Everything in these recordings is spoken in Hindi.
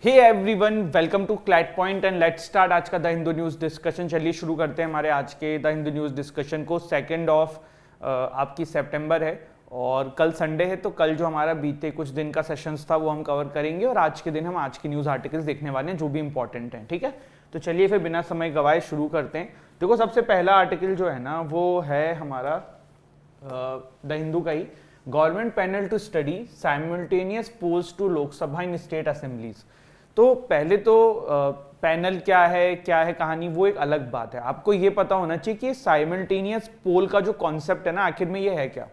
Hey everyone, welcome to CLAT point and let's start आज का द हिंदू न्यूज़ डिस्कशन। चलिए शुरू करते हैं हमारे आज के द हिंदू न्यूज़ डिस्कशन को। 2 आपकी सितंबर है और कल संडे है, तो कल जो हमारा बीते कुछ दिन का सेशंस था वो हम कवर करेंगे और आज के दिन हम आज की न्यूज़ आर्टिकल्स देखने वाले हैं जो भी इंपॉर्टेंट हैं। ठीक है, तो चलिए फिर बिना समय गवाए शुरू करते हैं। देखो, सबसे पहला आर्टिकल जो है ना वो है हमारा द हिंदू का ही। Government panel to study simultaneous polls to Lok Sabha in state assemblies. तो पहले तो पैनल क्या है कहानी, वो एक अलग बात है। आपको ये पता होना चाहिए कि साइमल्टेनियस पोल का जो कॉन्सेप्ट है ना, आखिर में ये है क्या।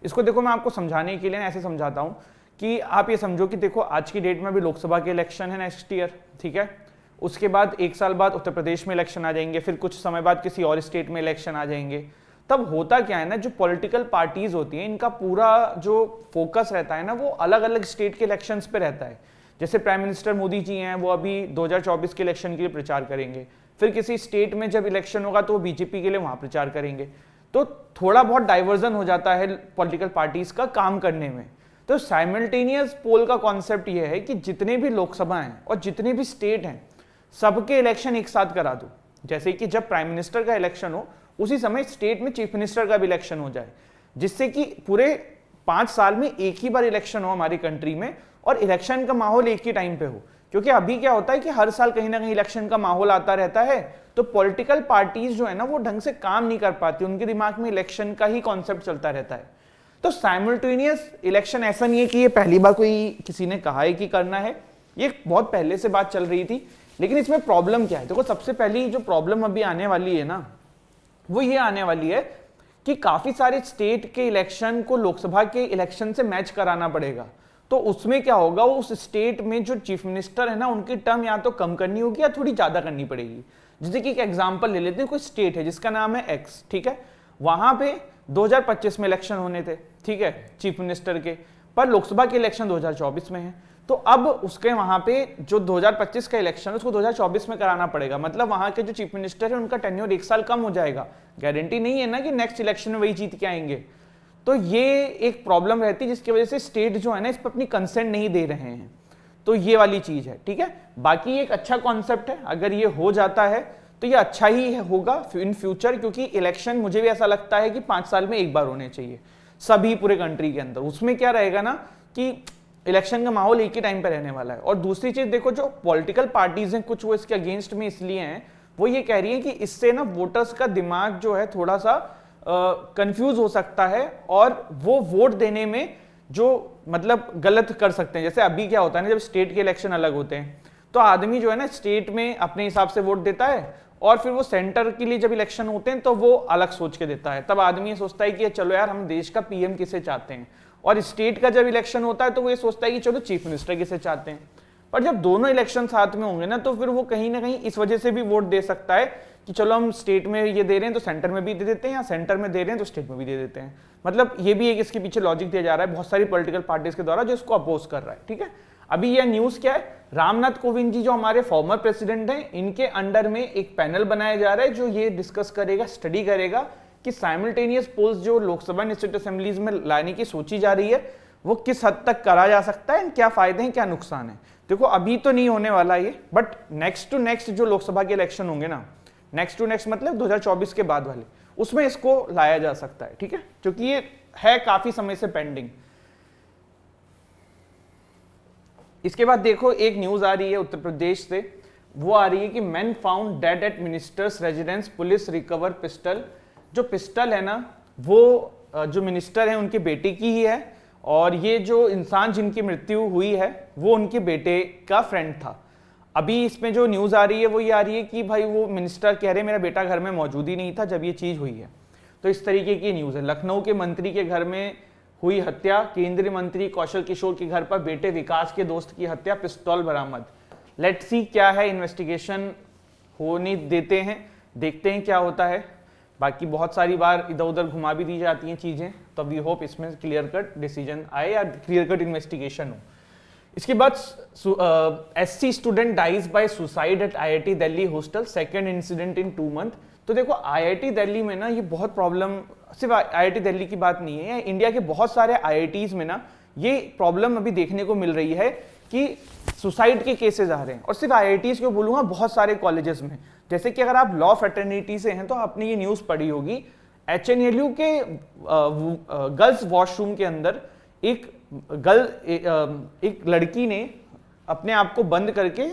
इसको देखो, मैं आपको समझाने के लिए ऐसे समझाता हूँ कि आप ये समझो कि देखो, आज की डेट में भी लोकसभा के इलेक्शन है नेक्स्ट ईयर, ठीक है। उसके बाद 1 साल बाद उत्तर प्रदेश में इलेक्शन आ जाएंगे, फिर कुछ समय बाद किसी और स्टेट में इलेक्शन आ जाएंगे। तब होता क्या है ना, जो पॉलिटिकल पार्टीज होती हैं इनका पूरा जो फोकस रहता है ना वो अलग अलग स्टेट के इलेक्शंस पे रहता है। जैसे प्राइम मिनिस्टर मोदी जी हैं, वो अभी 2024 के इलेक्शन के लिए प्रचार करेंगे, फिर किसी स्टेट में जब इलेक्शन होगा तो वो बीजेपी के लिए वहां प्रचार करेंगे। तो थोड़ा बहुत डाइवर्जन हो जाता है पॉलिटिकल पार्टीज का काम करने में। तो साइमल्टेनियस पोल का कॉन्सेप्ट ये है कि जितने भी लोकसभा हैं और जितने भी स्टेट हैं सबके इलेक्शन एक साथ करा दो। जैसे कि जब प्राइम मिनिस्टर का इलेक्शन हो उसी समय स्टेट में चीफ मिनिस्टर का भी इलेक्शन हो जाए, जिससे कि पूरे 5 साल में एक ही बार इलेक्शन हो हमारी कंट्री में और इलेक्शन का माहौल एक ही टाइम पे हो। क्योंकि अभी क्या होता है कि हर साल कहीं ना कहीं इलेक्शन का माहौल आता रहता है, तो पॉलिटिकल पार्टीज जो है ना वो ढंग से काम नहीं कर पाती, उनके दिमाग में इलेक्शन का ही कॉन्सेप्ट चलता रहता है। तो साइमल्टेनियस इलेक्शन ऐसा नहीं है कि ये पहली बार कोई किसी ने कहा है कि करना है, ये बहुत पहले से बात चल रही थी। लेकिन इसमें प्रॉब्लम क्या है, देखो सबसे पहली जो प्रॉब्लम अभी आने वाली है ना वो ये आने वाली है कि काफी सारे स्टेट के इलेक्शन को लोकसभा के इलेक्शन से मैच कराना पड़ेगा। तो उसमें क्या होगा, उस स्टेट में जो चीफ मिनिस्टर है ना उनकी टर्म या तो कम करनी होगी या थोड़ी ज्यादा करनी पड़ेगी। जैसे कि एक एग्जांपल ले लेते हैं, कोई स्टेट है जिसका नाम है एक्स, ठीक है, वहां पे 2025 में इलेक्शन होने थे, ठीक है, चीफ मिनिस्टर के, पर लोकसभा के इलेक्शन 2024 में है। तो अब उसके वहां पे जो 2025 का इलेक्शन है उसको 2024 में कराना पड़ेगा। मतलब वहां के जो चीफ मिनिस्टर है उनका टेन्योर 1 साल कम हो जाएगा। गारंटी नहीं है ना कि नेक्स्ट इलेक्शन में वही जीत के आएंगे। तो ये एक प्रॉब्लम रहती है जिसकी वजह से स्टेट जो है ना इस पर अपनी कंसेंट नहीं दे रहे हैं। तो ये वाली चीज है, ठीक है। बाकी एक अच्छा कॉन्सेप्ट है, अगर ये हो जाता है तो ये अच्छा ही होगा इन फ्यूचर, क्योंकि इलेक्शन मुझे भी ऐसा लगता है कि 5 साल में एक बार होने चाहिए सभी पूरे कंट्री के अंदर। उसमें क्या रहेगा ना कि इलेक्शन का माहौल एक ही टाइम पे रहने वाला है। और दूसरी चीज देखो, जो पॉलिटिकल पार्टीज हैं कुछ वो इसके अगेंस्ट में इसलिए हैं, वो ये कह रही है कि इससे ना वोटर्स का दिमाग जो है थोड़ा सा कंफ्यूज हो सकता है और वो वोट देने में जो मतलब गलत कर सकते हैं। जैसे अभी क्या होता है ना, जब स्टेट के इलेक्शन अलग होते हैं तो आदमी जो है ना स्टेट में अपने हिसाब से वोट देता है और फिर वो सेंटर के लिए जब इलेक्शन होते हैं तो वो अलग सोच के देता है। तब आदमी ये सोचता है कि चलो यार हम देश का पीएम किसे चाहते हैं, और स्टेट का जब इलेक्शन होता है तो वो ये सोचता है कि चलो चीफ मिनिस्टर किसे चाहते हैं। पर जब दोनों इलेक्शन साथ में होंगे ना तो फिर वो कहीं ना कहीं इस वजह से भी वोट दे सकता है कि चलो हम स्टेट में ये दे रहे हैं तो सेंटर में भी दे देते हैं, या सेंटर में दे रहे हैं तो स्टेट में भी दे देते हैं। मतलब ये भी एक इसके पीछे लॉजिक दिया जा रहा है बहुत सारी पॉलिटिकल पार्टीज के द्वारा जो इसको अपोज कर रहा है, ठीक है। अभी ये न्यूज क्या है, रामनाथ कोविंद जी जो हमारे फॉर्मर प्रेसिडेंट हैं, इनके अंडर में एक पैनल बनाया जा रहा है जो ये डिस्कस करेगा, स्टडी करेगा कि साइमल्टेनियस पोल्स जो लोकसभा स्टेट असेंबलीज में लाने की सोची जा रही है वो किस हद तक करा जा सकता है, क्या फायदे हैं क्या नुकसान है। देखो अभी तो नहीं होने वाला ये, बट नेक्स्ट टू नेक्स्ट जो लोकसभा के इलेक्शन होंगे ना, नेक्स्ट टू नेक्स्ट मतलब 2024 के बाद वाले, उसमें इसको लाया जा सकता है, ठीक है, क्योंकि ये है काफी समय से पेंडिंग। इसके बाद देखो एक न्यूज आ रही है उत्तर प्रदेश से, वो आ रही है कि man found dead eight ministers residence, police recover pistol. जो पिस्टल है ना वो जो मिनिस्टर है उनके बेटे की ही है, और ये जो इंसान जिनकी मृत्यु हुई है वो उनके बेटे का फ्रेंड था। अभी इसमें जो न्यूज आ रही है वो ये आ रही है कि भाई वो मिनिस्टर कह रहे मेरा बेटा घर में मौजूद ही नहीं था जब ये चीज हुई है। तो इस तरीके की न्यूज है। लखनऊ के मंत्री के घर में हुई हत्या, केंद्रीय मंत्री कौशल किशोर के घर पर बेटे विकास के दोस्त की हत्या, पिस्तौल बरामद। लेट्स सी क्या है, इन्वेस्टिगेशन होने देते हैं, देखते हैं क्या होता है। बाकी बहुत सारी बार इधर उधर घुमा भी दी जाती हैं चीजें, तो वी होप इसमें क्लियर कट डिसीजन आए या क्लियर कट इन्वेस्टिगेशन हो। इसके बाद SC student dies by suicide at IIT Delhi hostel, second incident in 2 month. तो देखो आईआईटी दिल्ली में ना ये बहुत प्रॉब्लम, सिर्फ आईआईटी दिल्ली की बात नहीं है, इंडिया के बहुत सारे आईआईटीज में ना ये प्रॉब्लम अभी देखने को मिल रही है कि सुसाइड के केसेस आ रहे हैं, और सिर्फ IITs क्यों बोलूँगा, बहुत सारे कॉलेजेस में। जैसे कि अगर आप लॉ फ्रेटर्निटी से हैं तो आपने ये न्यूज़ पढ़ी होगी, HNLU के गर्ल्स वॉशरूम के अंदर एक लड़की ने अपने आप को बंद करके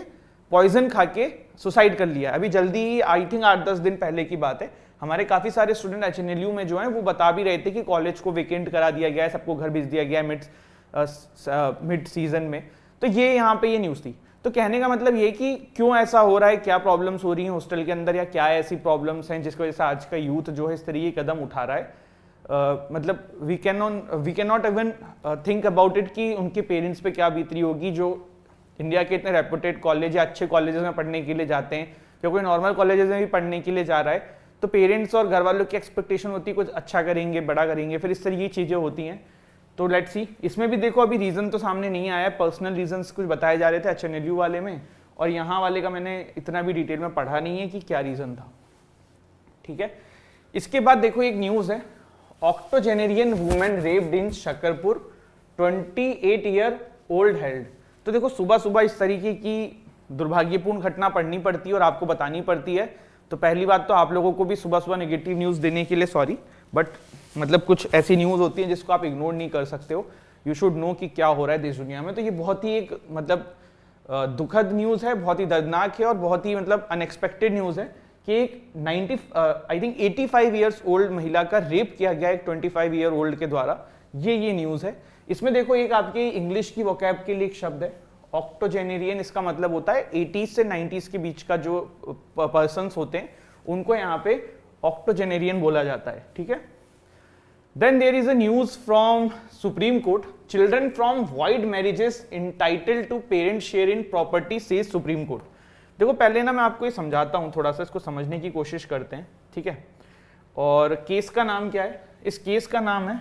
पॉइजन खा के सुसाइड कर लिया। अभी जल्दी, आई थिंक 8-10 दिन पहले की बात है। हमारे काफ़ी सारे स्टूडेंट HNLU में जो हैं वो बता भी रहे थे कि कॉलेज को वेकेंट करा दिया गया है, सबको घर भेज दिया गया है मिड सीजन में। तो ये यहाँ पे ये न्यूज़ थी। तो कहने का मतलब ये कि क्यों ऐसा हो रहा है, क्या प्रॉब्लम्स हो रही हैं हॉस्टल के अंदर, या क्या ऐसी प्रॉब्लम्स हैं जिसकी वजह से आज का यूथ जो है इस तरीके कदम उठा रहा है। मतलब we can not even think about it कि उनके पेरेंट्स पे क्या बीत रही होगी, जो इंडिया के इतने रेपुटेड कॉलेज या अच्छे कॉलेजेस में पढ़ने के लिए जाते हैं, या कोई नॉर्मल कॉलेजेस में भी पढ़ने के लिए जा रहा है, तो पेरेंट्स और घर वालों की एक्सपेक्टेशन होती है कुछ अच्छा करेंगे, बड़ा करेंगे, फिर इस तरह की चीज़ें होती हैं। तो लेट्स सी, इसमें भी देखो अभी रीज़न तो सामने नहीं आया, पर्सनल रीजंस कुछ बताए जा रहे थे HNLU वाले में, और यहाँ वाले का मैंने इतना भी डिटेल में पढ़ा नहीं है कि क्या रीज़न था। ठीक है, इसके बाद देखो एक न्यूज़ है, ऑक्टोजेनेरियन वुमेन रेप्ड इन शकरपुर, 28 ईयर ओल्ड हेल्ड। तो देखो सुबह सुबह इस तरीके की दुर्भाग्यपूर्ण घटना पढ़नी पड़ती है और आपको बतानी पड़ती है। तो पहली बात तो आप लोगों को भी सुबह सुबह नेगेटिव न्यूज़ देने के लिए सॉरी, बट मतलब कुछ ऐसी न्यूज़ होती है जिसको आप इग्नोर नहीं कर सकते हो। यू शुड नो कि क्या हो रहा है देश दुनिया में। तो ये बहुत ही एक मतलब दुखद न्यूज़ है, बहुत ही दर्दनाक है और बहुत ही मतलब अनएक्सपेक्टेड न्यूज़ है कि एक आई थिंक 85 ईयर्स ओल्ड महिला का रेप किया गया एक 25 ईयर ओल्ड के द्वारा। ये न्यूज़ है। इसमें देखो एक आपके इंग्लिश की वोकैब के लिए एक शब्द है ऑक्टोजेनेरियन। इसका मतलब होता है 80s से 90s के बीच का जो पर्सन्स होते हैं उनको यहाँ पे ऑक्टोजेनेरियन बोला जाता है। ठीक है, then there is a news from Supreme Court, children from void marriages entitled to parent share in property says Supreme Court. देखो पहले ना मैं आपको ये समझाता हूँ, थोड़ा सा इसको समझने की कोशिश करते हैं। ठीक है, और केस का नाम क्या है? इस केस का नाम है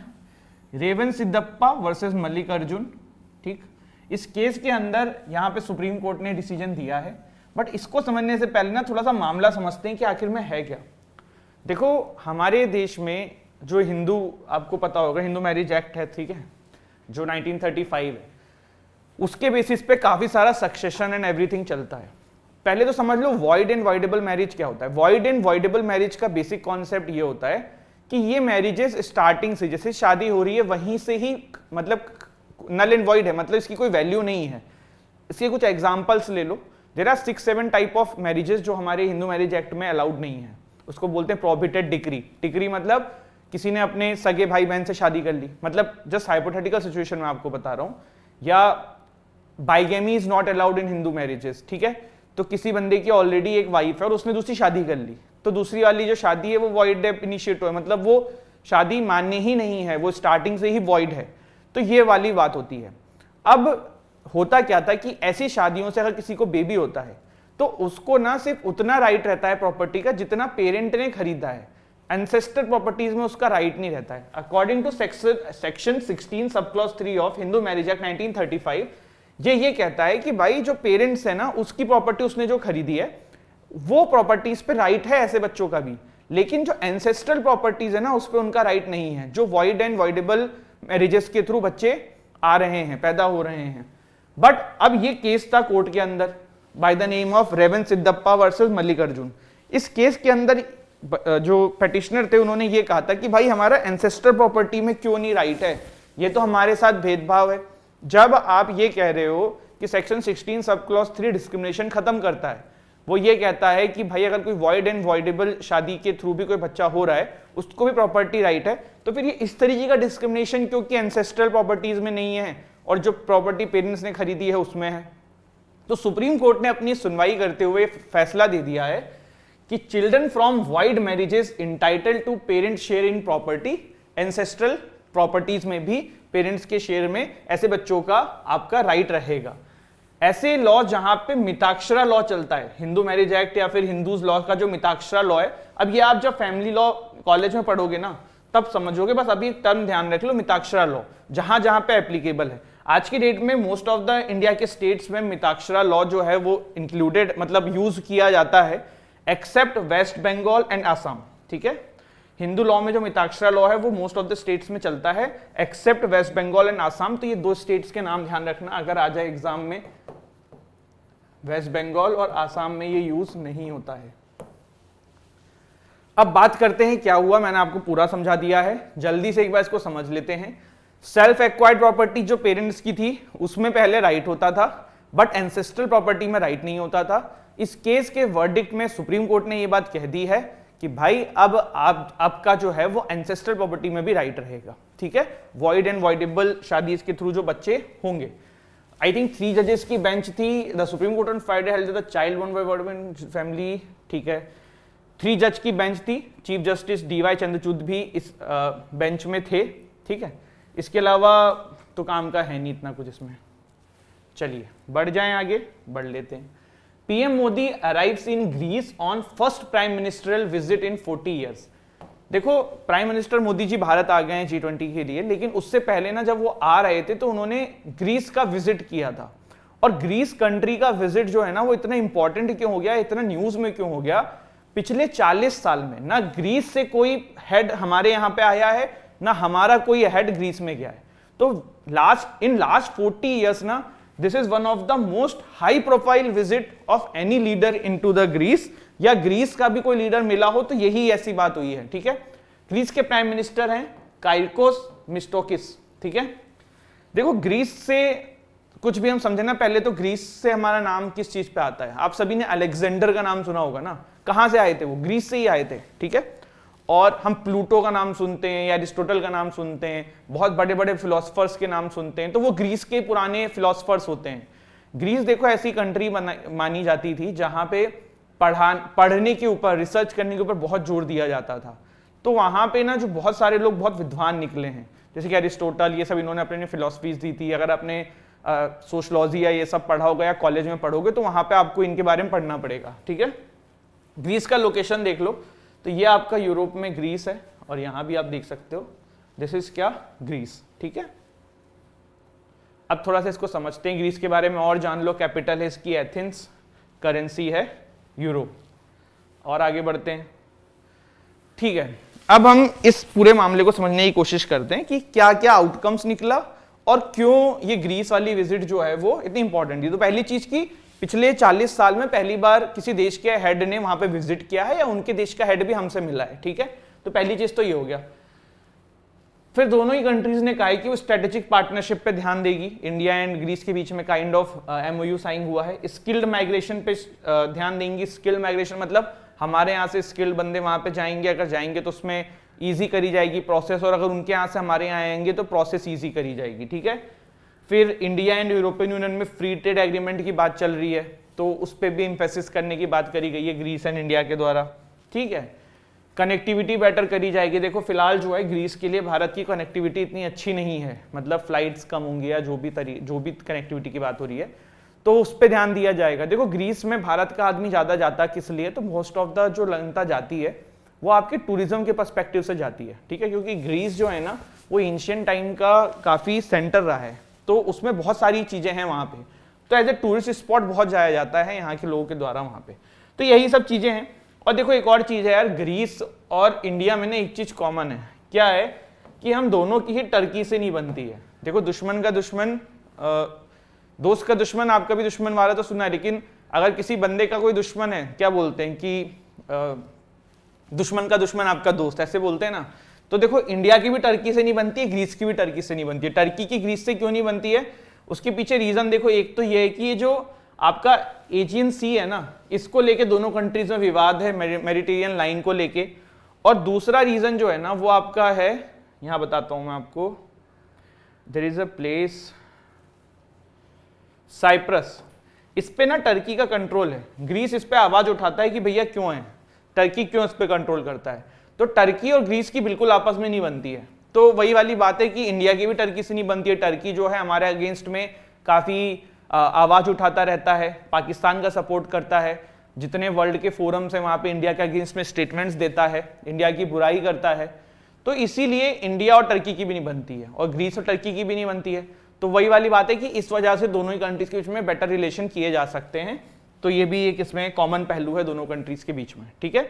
रेवन सिद्धप्पा वर्सेस मल्लिकार्जुन। ठीक, इस केस के अंदर यहाँ पे सुप्रीम कोर्ट ने डिसीजन दिया है, बट इसको समझने से पहले ना थोड़ा सा मामला समझते हैं कि आखिर में है क्या। देखो हमारे देश में जो हिंदू, आपको पता होगा हिंदू मैरिज एक्ट है, ठीक है, जो 1935 है, उसके बेसिस पे काफी सारा सक्सेशन एंड एवरीथिंग चलता है। पहले तो समझ लो वॉइड एंड वॉइडेबल मैरिज क्या होता है। वॉइड एंड वॉइडेबल मैरिज का बेसिक कॉन्सेप्ट ये होता है कि ये मैरिजेस स्टार्टिंग से, जैसे शादी हो रही है वहीं से ही मतलब नल एंड वॉइड है, मतलब इसकी कोई वैल्यू नहीं है। इसके कुछ एग्जांपल्स ले लो। There are 6-7 type of marriages जो हमारे हिंदू मैरिज एक्ट में अलाउड नहीं है। उसको बोलते हैं प्रोहिबिटेड डिक्री। डिक्री मतलब किसी ने अपने सगे भाई बहन से शादी कर ली, मतलब जस्ट हाइपोथेटिकल सिचुएशन में आपको बता रहा हूं। या bigamy is not allowed in Hindu marriages. ठीक है, तो किसी बंदे की ऑलरेडी एक वाइफ है और उसने दूसरी शादी कर ली, तो दूसरी वाली जो शादी है वो वॉइड इनिशिएट है, मतलब वो शादी मान्य ही नहीं है, वो स्टार्टिंग से ही वॉइड है। तो ये वाली बात होती है। अब होता क्या था कि ऐसी शादियों से अगर किसी को बेबी होता है तो उसको ना सिर्फ उतना राइट रहता है प्रॉपर्टी का जितना पेरेंट ने खरीदा है। एंसेस्टर प्रॉपर्टीज में उसका राइट नहीं रहता है। According to section 16 sub clause 3 of Hindu marriage Act 1935, ये कहता है कि भाई जो पेरेंट्स है ना, उसकी प्रॉपर्टी उसने जो खरीदी है वो प्रॉपर्टीज पे राइट है ऐसे बच्चों का भी, लेकिन जो एंसेस्ट्रल प्रॉपर्टीज है ना उस पे उनका राइट नहीं है, जो वॉइड एंड वॉइडेबल मैरिजेस के थ्रू बच्चे आ रहे हैं, पैदा हो रहे हैं। बट अब ये केस था कोर्ट के अंदर by the name of Revan Siddappa versus Mallikarjun. इस केस के अंदर जो पेटिशनर थे उन्होंने ये कहा था कि भाई हमारा एंसेस्टर प्रॉपर्टी में क्यों नहीं राइट है, ये तो हमारे साथ भेदभाव है। जब आप ये कह रहे हो कि सेक्शन 16 सब क्लॉज 3 डिस्क्रिमिनेशन खत्म करता है, वो ये कहता है कि भाई अगर कोई वॉइड एंड वॉइडेबल शादी के थ्रू भी कोई बच्चा हो रहा है उसको भी प्रॉपर्टी राइट है, तो फिर ये इस तरीके का डिस्क्रिमिनेशन क्योंकि एंसेस्ट्रल प्रॉपर्टीज में नहीं है और जो प्रॉपर्टी पेरेंट्स ने खरीदी है उसमें है। तो सुप्रीम कोर्ट ने अपनी सुनवाई करते हुए फैसला दे दिया है कि children from void marriages entitled to parent share in property, ancestral properties में भी पेरेंट्स के शेयर में ऐसे बच्चों का आपका राइट रहेगा। ऐसे लॉ जहां पे मिताक्षरा लॉ चलता है, हिंदू मैरिज एक्ट या फिर हिंदूज लॉ का जो मिताक्षरा लॉ है, अब ये आप जब फैमिली लॉ कॉलेज में पढ़ोगे ना तब समझोगे, बस अभी एक टर्म ध्यान रख लो, मिताक्षरा लॉ जहां जहां पे एप्लीकेबल है। आज की डेट में मोस्ट ऑफ द इंडिया के स्टेट्स में मिताक्षरा लॉ जो है वो इंक्लूडेड मतलब यूज किया जाता है, एक्सेप्ट वेस्ट बंगाल एंड असम। ठीक है, हिंदू लॉ में जो मिताक्षरा लॉ है वो मोस्ट ऑफ द स्टेट्स में चलता है एक्सेप्ट वेस्ट बंगाल एंड आसाम। तो ये 2 स्टेट्स के नाम ध्यान रखना अगर आ जाए एग्जाम में, वेस्ट बंगाल और आसाम में ये यूज नहीं होता है। अब बात करते हैं क्या हुआ, मैंने आपको पूरा समझा दिया है, जल्दी से एक बार इसको समझ लेते हैं। सेल्फ एक्वायर्ड प्रॉपर्टी जो पेरेंट्स की थी उसमें पहले राइट होता था, बट एंसेस्ट्रल प्रॉपर्टी में राइट नहीं होता था। इस केस के वर्डिक्ट में सुप्रीम कोर्ट ने ये बात कह दी है कि भाई अब आपका जो है वो एंसेस्ट्रल प्रॉपर्टी में भी राइट रहेगा, ठीक है। वॉइड एंड वॉइडेबल शादी के थ्रू जो बच्चे होंगे, आई थिंक 3 जजेस की बेंच थी। The Supreme Court on Friday held the child born by warden family, ठीक है। 3 जज की बेंच थी, चीफ जस्टिस DY चंद्रचूड़ भी इस बेंच में थे, ठीक है। इसके अलावा तो काम का है नहीं इतना कुछ इसमें। चलिए बढ़ जाएं आगे, बढ़ लेते हैं। PM Modi arrives in Greece on first prime ministerial visit in 40 years. देखो प्राइम मिनिस्टर मोदी जी भारत आ गए हैं G20 के लिए, लेकिन उससे पहले ना जब वो आ रहे थे तो उन्होंने ग्रीस का विजिट किया था। और ग्रीस कंट्री का विजिट जो है ना वो इतना इंपॉर्टेंट क्यों हो गया, इतना न्यूज में क्यों हो गया, पिछले 40 साल में ना ग्रीस से कोई हेड हमारे यहाँ पे आया है, ना हमारा कोई हेड ग्रीस में गया है। तो लास्ट 40 ईयर्स ना this is one of the most high profile visit of any leader into the Greece, या ग्रीस का भी कोई लीडर मिला हो तो यही ऐसी बात हुई है, ठीक है। ग्रीस के प्राइम मिनिस्टर हैं काइकोस मिस्टोकिस, ठीक है। देखो ग्रीस से कुछ भी हम समझे ना, पहले तो ग्रीस से हमारा नाम किस चीज पे आता है, आप सभी ने अलेक्जेंडर का नाम सुना होगा ना, कहां से आए थे वो, ग्रीस से ही आए थे, ठीक है। और हम प्लूटो का नाम सुनते हैं या एरिस्टोटल का नाम सुनते हैं, बहुत बड़े बड़े फिलोसफर्स के नाम सुनते हैं, तो वो ग्रीस के पुराने फिलोसफर्स होते हैं। ग्रीस देखो ऐसी कंट्री मानी जाती थी जहां पे पढ़ने के ऊपर, रिसर्च करने के ऊपर बहुत जोर दिया जाता था। तो वहां पे ना जो बहुत सारे लोग बहुत विद्वान निकले हैं, जैसे कि एरिस्टोटल, ये सब इन्होंने अपने फिलोसफीज दी थी। अगर आपने सोशलॉजी या ये सब पढ़ा होगा या कॉलेज में पढ़ोगे तो वहां पे आपको इनके बारे में पढ़ना पड़ेगा, ठीक है। ग्रीस का लोकेशन देख लो, तो ये आपका यूरोप में ग्रीस है, और यहां भी आप देख सकते हो दिस इज क्या, ग्रीस, ठीक है। अब थोड़ा सा इसको समझते हैं, ग्रीस के बारे में और जान लो। कैपिटल है इसकी एथेंस, करेंसी है यूरो, और आगे बढ़ते हैं, ठीक है। अब हम इस पूरे मामले को समझने की कोशिश करते हैं कि क्या क्या आउटकम्स निकला और क्यों ये ग्रीस वाली विजिट जो है वो इतनी इंपॉर्टेंट थी। तो पहली चीज की, पिछले 40 साल में पहली बार किसी देश के हेड ने वहां पे विजिट किया है, या उनके देश का हेड भी हमसे मिला है, ठीक है। तो पहली चीज तो ये हो गया। फिर दोनों ही कंट्रीज ने कहा कि वो स्ट्रेटेजिक पार्टनरशिप पे ध्यान देगी। इंडिया एंड ग्रीस के बीच में काइंड ऑफ MOU साइन हुआ है। स्किल्ड माइग्रेशन पे ध्यान देंगी। स्किल्ड माइग्रेशन मतलब हमारे यहाँ से स्किल्ड बंदे वहां पे जाएंगे, अगर जाएंगे तो उसमें ईजी करी जाएगी प्रोसेस, और अगर उनके यहाँ से हमारे यहाँ आएंगे तो प्रोसेस ईजी करी जाएगी, ठीक है। फिर इंडिया एंड यूरोपियन यूनियन में फ्री ट्रेड एग्रीमेंट की बात चल रही है, तो उस पर भी एम्फेसिस करने की बात करी गई है ग्रीस एंड इंडिया के द्वारा, ठीक है। कनेक्टिविटी बेटर करी जाएगी। देखो फिलहाल जो है ग्रीस के लिए भारत की कनेक्टिविटी इतनी अच्छी नहीं है, मतलब फ्लाइट्स कम होंगी या जो भी कनेक्टिविटी की बात हो रही है, तो उस पर ध्यान दिया जाएगा। देखो ग्रीस में भारत का आदमी ज़्यादा जाता किस लिए, तो मोस्ट ऑफ द जो जनता जाती है वो आपके टूरिज्म के पर्सपेक्टिव से जाती है, ठीक है। क्योंकि ग्रीस जो है ना वो एंशिएंट टाइम का काफ़ी सेंटर रहा है, तो उसमें बहुत सारी चीज़ें हैं वहाँ पे, तो एज ए टूरिस्ट स्पॉट बहुत जाया जाता है यहाँ के लोगों के द्वारा वहाँ पे। तो यही सब चीज़ें हैं। और देखो एक और चीज़ है यार, ग्रीस और इंडिया में ना एक चीज़ कॉमन है, क्या है कि हम दोनों की ही टर्की से नहीं बनती है। देखो दुश्मन का दुश्मन, दोस्त का दुश्मन, आपका भी दुश्मन वाला तो सुना है, लेकिन अगर किसी बंदे का कोई दुश्मन है, क्या बोलते हैं कि दुश्मन का दुश्मन आपका दोस्त, ऐसे बोलते हैं ना। तो देखो इंडिया की भी टर्की से नहीं बनती है, ग्रीस की भी टर्की से नहीं बनती है। टर्की की ग्रीस से क्यों नहीं बनती है, उसके पीछे रीजन देखो। एक तो ये है कि ये जो आपका एजियन सी है ना, इसको लेके दोनों कंट्रीज में विवाद है, मेडिटेरियन लाइन को लेके। और दूसरा रीजन जो है ना वो आपका है, यहां बताता हूं मैं आपको, there is a place Cyprus, इस पे ना टर्की का कंट्रोल है। ग्रीस इस पे आवाज उठाता है कि भैया क्यों है, टर्की क्यों इस पे कंट्रोल करता है। तो टर्की और ग्रीस की बिल्कुल आपस में नहीं बनती है। तो वही वाली बात है कि इंडिया की भी टर्की से नहीं बनती है। टर्की जो है हमारे अगेंस्ट में काफी आवाज उठाता रहता है, पाकिस्तान का सपोर्ट करता है, जितने वर्ल्ड के फोरम्स हैं वहां पे इंडिया के अगेंस्ट में स्टेटमेंट्स देता है, इंडिया की बुराई करता है। तो इसीलिए इंडिया और टर्की की भी नहीं बनती है, और ग्रीस और टर्की की भी नहीं बनती है। तो वही वाली बात है कि इस वजह से दोनों ही कंट्रीज के बीच में बेटर रिलेशन किए जा सकते हैं। तो ये भी एक इसमें कॉमन पहलू है दोनों कंट्रीज के बीच में, ठीक है।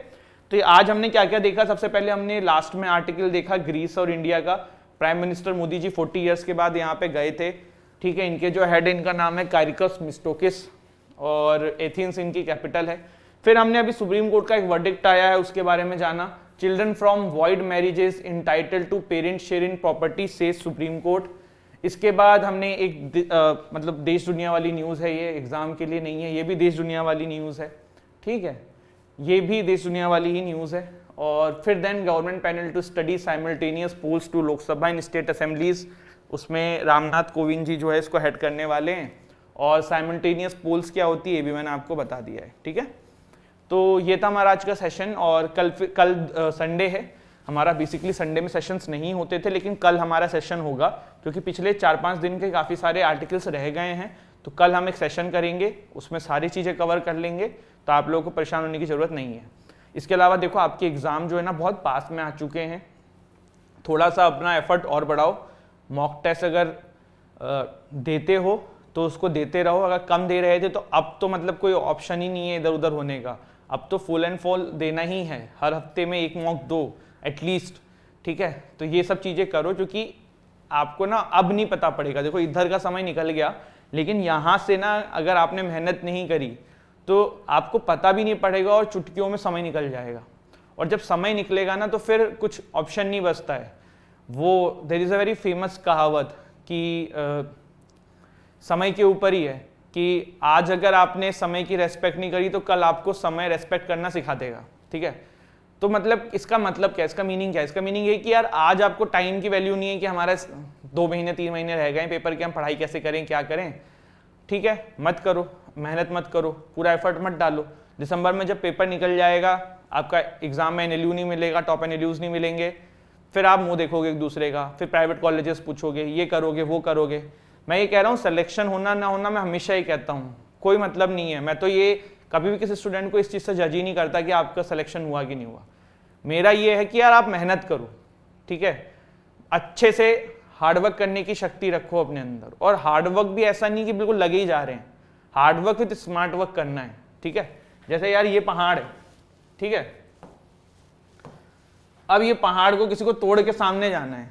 तो ये आज हमने क्या क्या देखा, सबसे पहले हमने लास्ट में आर्टिकल देखा ग्रीस और इंडिया का। प्राइम मिनिस्टर मोदी जी 40 ईयर्स के बाद यहाँ पे गए थे, ठीक है। इनके जो हेड, इनका नाम है काइरिकस मिस्टोकिस और एथेंस इनकी कैपिटल है। फिर हमने अभी सुप्रीम कोर्ट का एक वर्डिक्ट आया है उसके बारे में जाना। Children from void marriages entitle to parent share in property से सुप्रीम कोर्ट। इसके बाद हमने एक मतलब देश दुनिया वाली न्यूज़ है, ये एग्जाम के लिए नहीं है, ये भी देश दुनिया वाली न्यूज़ है, ठीक है, ये भी देश दुनिया वाली ही न्यूज़ है। और फिर then government panel to study simultaneous polls to Lok Sabha in state assemblies, उसमें रामनाथ कोविंद जी जो है इसको हेड करने वाले हैं। और साइमल्टेनियस पोल्स क्या होती है ये भी मैंने आपको बता दिया है, ठीक है। तो ये था हमारा आज का सेशन। और कल संडे है हमारा। बेसिकली संडे में सेशंस नहीं होते थे, लेकिन कल हमारा सेशन होगा क्योंकि पिछले 4-5 दिन के काफ़ी सारे आर्टिकल्स रह गए हैं। तो कल हम एक सेशन करेंगे, उसमें सारी चीज़ें कवर कर लेंगे, तो आप लोगों को परेशान होने की ज़रूरत नहीं है। इसके अलावा देखो आपके एग्ज़ाम जो है ना बहुत पास में आ चुके हैं, थोड़ा सा अपना एफर्ट और बढ़ाओ। मॉक टेस्ट अगर देते हो तो उसको देते रहो, अगर कम दे रहे थे तो अब तो मतलब कोई ऑप्शन ही नहीं है इधर उधर होने का, अब तो फुल एंड फुल देना ही है। हर हफ्ते में एक मॉक दो एटलीस्ट, ठीक है। तो ये सब चीज़ें करो क्योंकि आपको ना अब नहीं पता पड़ेगा। देखो इधर का समय निकल गया, लेकिन यहाँ से ना अगर आपने मेहनत नहीं करी तो आपको पता भी नहीं पड़ेगा और चुटकियों में समय निकल जाएगा। और जब समय निकलेगा ना तो फिर कुछ ऑप्शन नहीं बचता है। वो there is a very famous कहावत कि समय के ऊपर ही है कि आज अगर आपने समय की रेस्पेक्ट नहीं करी तो कल आपको समय रेस्पेक्ट करना सिखा देगा, ठीक है। तो मतलब इसका मतलब क्या, इसका मीनिंग क्या है? इसका मीनिंग ये कि यार आज आपको टाइम की वैल्यू नहीं है कि हमारे 2 महीने 3 महीने रह गए पेपर के, हम पढ़ाई कैसे करें, क्या करें, ठीक है। मत करो, मेहनत मत करो, पूरा एफर्ट मत डालो। दिसंबर में जब पेपर निकल जाएगा, आपका एग्जाम में एनएलयू नहीं मिलेगा, टॉप एनएलयूज नहीं मिलेंगे, फिर आप मुंह देखोगे एक दूसरे का, फिर प्राइवेट कॉलेजेस पूछोगे, ये करोगे वो करोगे। मैं ये कह रहा हूँ सिलेक्शन होना ना होना, मैं हमेशा ही कहता हूँ कोई मतलब नहीं है। मैं तो ये कभी भी किसी स्टूडेंट को इस चीज़ से जज ही नहीं करता कि आपका सिलेक्शन हुआ कि नहीं हुआ। मेरा ये है कि यार आप मेहनत करो, ठीक है, अच्छे से हार्डवर्क करने की शक्ति रखो अपने अंदर। और हार्डवर्क भी ऐसा नहीं कि बिल्कुल लगे ही जा रहे हैं, हार्डवर्क विद स्मार्ट वर्क करना है, ठीक है। जैसे यार ये पहाड़ है, ठीक है, अब ये पहाड़ को किसी को तोड़ के सामने जाना है,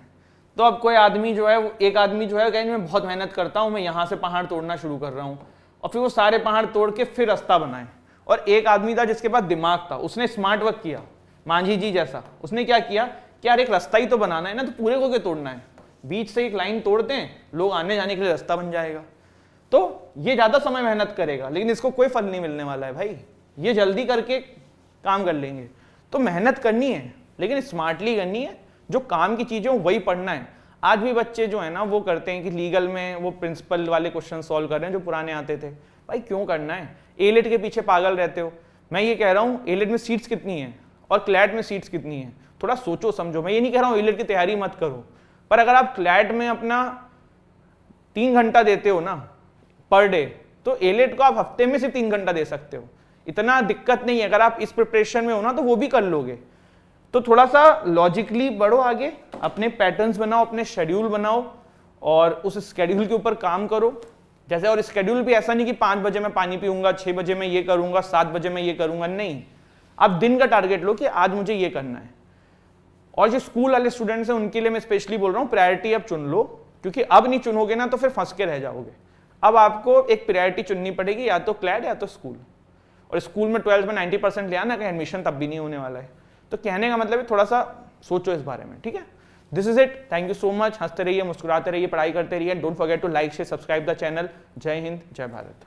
तो अब कोई आदमी जो है, एक आदमी जो है कहीं मैं बहुत मेहनत करता हूं, मैं यहां से पहाड़ तोड़ना शुरू कर रहा हूं, और फिर वो सारे पहाड़ तोड़ के फिर रास्ता बनाए। और एक आदमी था जिसके पास दिमाग था, उसने स्मार्ट वर्क किया, मांझी जी जैसा। उसने क्या किया कि यार एक रास्ता ही तो बनाना है ना, तो पूरे को क्या तोड़ना है, बीच से एक लाइन तोड़ते हैं, लोग आने जाने के लिए रास्ता बन जाएगा। तो ये ज्यादा समय मेहनत करेगा, लेकिन इसको कोई फल नहीं मिलने वाला है भाई, ये जल्दी करके काम कर लेंगे। तो मेहनत करनी है, लेकिन स्मार्टली करनी है। जो काम की चीजें वही पढ़ना है। आज भी बच्चे जो है ना वो करते हैं कि लीगल में वो प्रिंसिपल वाले क्वेश्चन सॉल्व कर रहे हैं जो पुराने आते थे। भाई क्यों करना है, एलिट के पीछे पागल रहते हो। मैं ये कह रहा हूँ एलिट में सीट्स कितनी है और क्लैट में सीट्स कितनी है, थोड़ा सोचो समझो। मैं ये नहीं कह रहा हूँ एलिट की तैयारी मत करो, पर अगर आप क्लैट में अपना 3 घंटा देते हो ना पर डे, तो एलिट को आप हफ्ते में सिर्फ 3 घंटा दे सकते हो। इतना दिक्कत नहीं है, अगर आप इस प्रिपरेशन में हो ना तो वो भी कर लोगे। तो थोड़ा सा लॉजिकली बढ़ो आगे, अपने पैटर्न्स बनाओ, अपने शेड्यूल बनाओ और उस शेड्यूल के ऊपर काम करो। जैसे, और शेड्यूल भी ऐसा नहीं कि 5 बजे मैं पानी पीऊंगा, 6 बजे मैं ये करूंगा, 7 बजे मैं ये करूंगा, नहीं। आप दिन का टारगेट लो कि आज मुझे ये करना है। और जो स्कूल वाले स्टूडेंट्स हैं उनके लिए मैं स्पेशली बोल रहा हूँ, प्रायोरिटी अब चुन लो, क्योंकि अब नहीं चुनोगे ना तो फिर फंस के रह जाओगे। अब आपको एक प्रायोरिटी चुननी पड़ेगी, या तो क्लैट या तो स्कूल। और स्कूल में 12th में 90% ले आना, कहीं एडमिशन तब भी नहीं होने वाला है। तो कहने का मतलब है थोड़ा सा सोचो इस बारे में, ठीक है। This is it, thank you so much. हंसते रहिए, मुस्कुराते रहिए, पढ़ाई करते रहिए। Don't forget to like, share, subscribe the channel. जय हिंद, जय भारत।